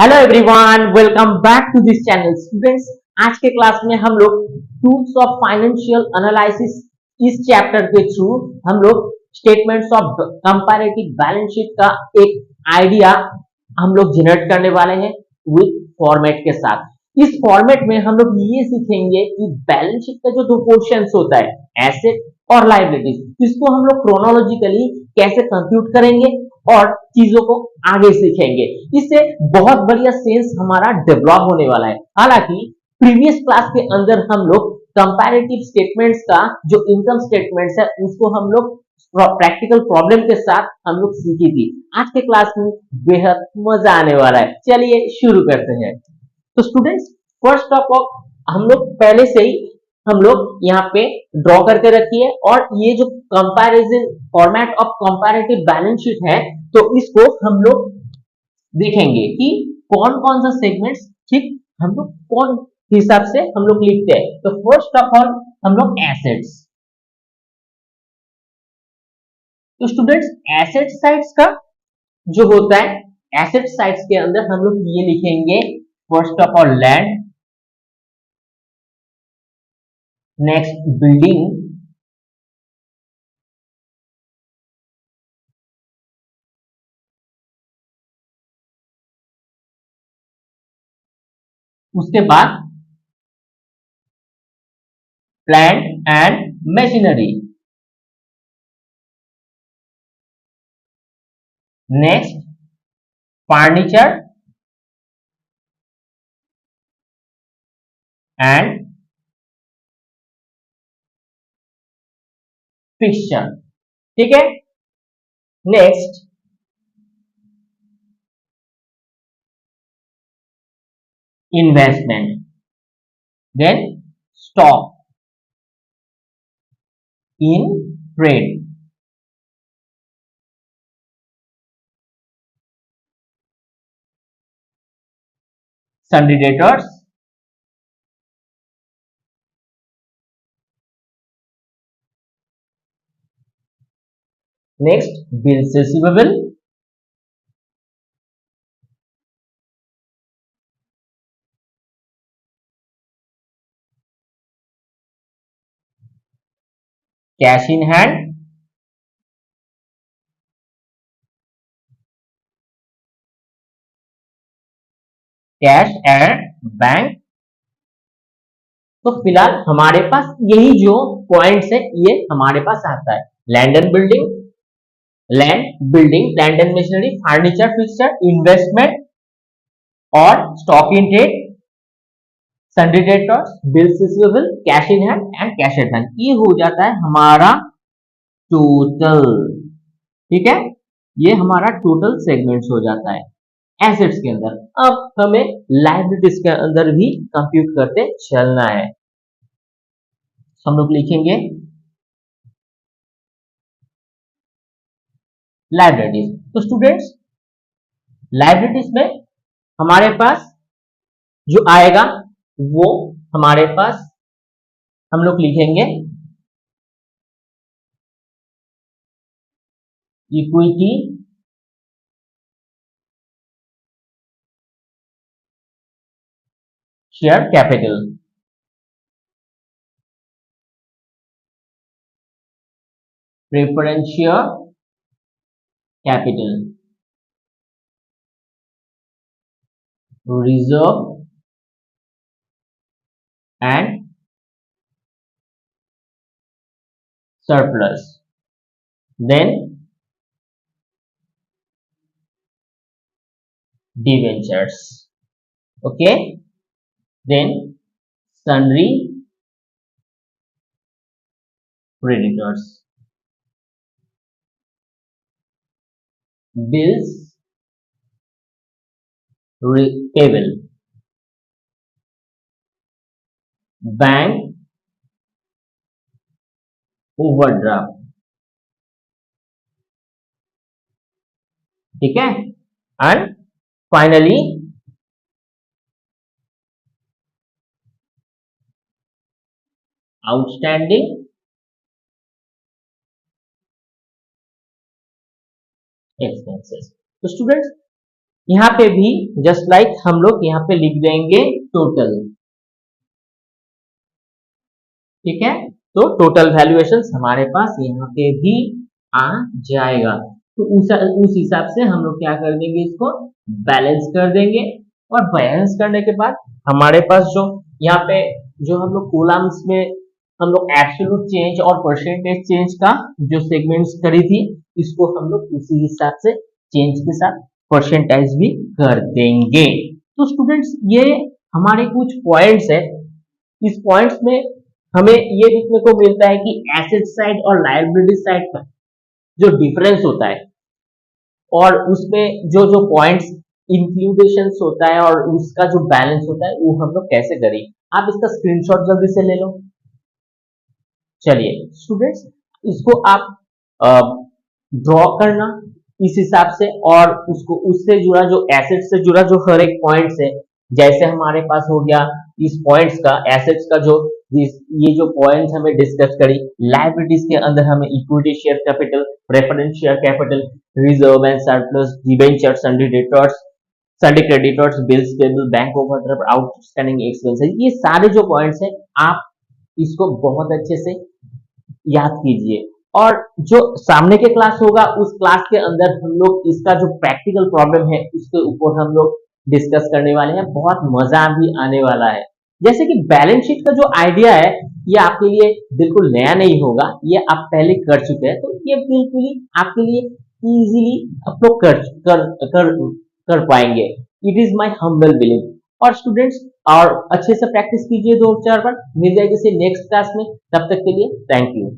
Hello everyone, welcome back to this channel. Students, आज के class में हम लोग टूल्स ऑफ फाइनेंशियल एनालिसिस इस चैप्टर के थ्रू हम लोग statements of comparative balance sheet का एक आइडिया हम लोग जनरेट करने वाले हैं विथ फॉर्मेट के साथ। इस फॉर्मेट में हम लोग ये सीखेंगे कि बैलेंस शीट का जो दो पोर्शंस होता है, एसेट और लायबिलिटीज, इसको हम लोग क्रोनोलॉजिकली कैसे कंप्यूट करेंगे और चीजों को आगे सीखेंगे। इससे बहुत बढ़िया सेंस हमारा डेवलप होने वाला है। हालांकि प्रीवियस क्लास के अंदर हम लोग कंपैरेटिव स्टेटमेंट्स का जो इनकम स्टेटमेंट्स है उसको हम लोग प्रैक्टिकल प्रॉब्लम के साथ हम लोग सीखी थी। आज के क्लास में बेहद मजा आने वाला है। चलिए शुरू करते हैं। तो स्टूडेंट्स, फर्स्ट ऑफ ऑल हम लोग पहले से ही हम लोग यहाँ पे ड्रॉ करके रखिए, और ये जो comparison format of comparative balance sheet है, तो इसको हम लोग देखेंगे कि कौन कौन सा सेगमेंट्स ठीक हम लोग कौन हिसाब से हम लोग लिखते हैं। तो फर्स्ट ऑफ ऑल हम लोग एसेट्स। तो स्टूडेंट्स, एसेट साइड्स का जो होता है, एसेट साइड्स के अंदर हम लोग ये लिखेंगे, first of all land, next building, उसके बाद plant and machinery, next furniture and fixture. ठीक है। Next investment, then stock in trade, sundry debtors, next bills receivable, cash in hand, cash and bank. तो फिलहाल हमारे पास यही जो पॉइंट्स है ये हमारे पास आता है। Land and building, land, building, plant and machinery, furniture, fixture, investment और stock in trade, sundry debtors, bills receivable, cash in hand and cash at bank. ये हो जाता है हमारा टोटल। ठीक है, ये हमारा टोटल सेगमेंट्स हो जाता है एसेट्स के अंदर। अब हमें लायबिलिटीज के अंदर भी कंप्यूट करते चलना है। हम लोग लिखेंगे लायबिलिटीज। तो स्टूडेंट्स, लायबिलिटीज में हमारे पास जो आएगा वो हमारे पास हम लोग लिखेंगे equity, share capital, preference share capital, reserve and surplus, then debentures, okay, then sundry creditors, bills payable, bank overdraft। ठीक है, एंड फाइनली आउटस्टैंडिंग एक्सपेंसेस। तो स्टूडेंट्स, यहाँ पे भी जस्ट लाइक हम लोग यहाँ पे लिख देंगे टोटल, ठीक है। तो टोटल वैल्यूएशन हमारे पास यहाँ पे भी आ जाएगा। तो उस हिसाब से हम लोग क्या कर देंगे, इसको बैलेंस कर देंगे। और बैलेंस करने के बाद हमारे पास जो यहाँ पे जो हम लोग कॉलम्स में हम लोग एब्सोल्यूट चेंज और परसेंटेज चेंज का जो सेगमेंट्स करी थी, इसको हम लोग उसी हिसाब से चेंज के साथ परसेंटेज भी कर देंगे। तो स्टूडेंट्स ये हमारे कुछ पॉइंट्स है। इस पॉइंट्स में हमें ये देखने को मिलता है कि एसेट साइड और लायबिलिटी साइड का जो डिफरेंस होता है और उसमें जो जो पॉइंट्स इंक्लूडेशन होता है और उसका जो बैलेंस होता है वो हम लोग कैसे करें। आप इसका स्क्रीनशॉट जल्दी से ले लो। चलिए स्टूडेंट्स, इसको आप ड्रॉ करना इस हिसाब से, और उसको उससे जुड़ा जो एसेट से जुड़ा जो हर एक पॉइंट्स है, जैसे हमारे पास हो गया इस पॉइंट्स का एसेट्स का जो ये जो पॉइंट्स हमें डिस्कस करी। लायबिलिटीज के अंदर हमें equity share capital, preference share capital, reserve and surplus, debenture, सन्डी debtors, सन्डी creditors, bills payable, bank overdraft, outstanding expenses, ये सारे जो पॉइंट्स हैं आप इसको बहुत अच्छे से याद कीजिए। और जो सामने के क्लास होगा उस क्लास के अंदर हम लोग इसका जो प्रैक्टिकल प्रॉब्लम है उसके ऊपर हम लोग डिस्कस करने वाले हैं। बहुत मजा भी आने वाला है। जैसे कि बैलेंस शीट का जो आइडिया है ये आपके लिए बिल्कुल नया नहीं होगा, ये आप पहले कर चुके हैं, तो ये बिल्कुल ही आपके लिए इजीली आप लोग कर पाएंगे। It is my humble believe. और स्टूडेंट्स, और अच्छे से प्रैक्टिस कीजिए 2-4 बार। मिल जाएगी नेक्स्ट क्लास में। तब तक के लिए थैंक यू।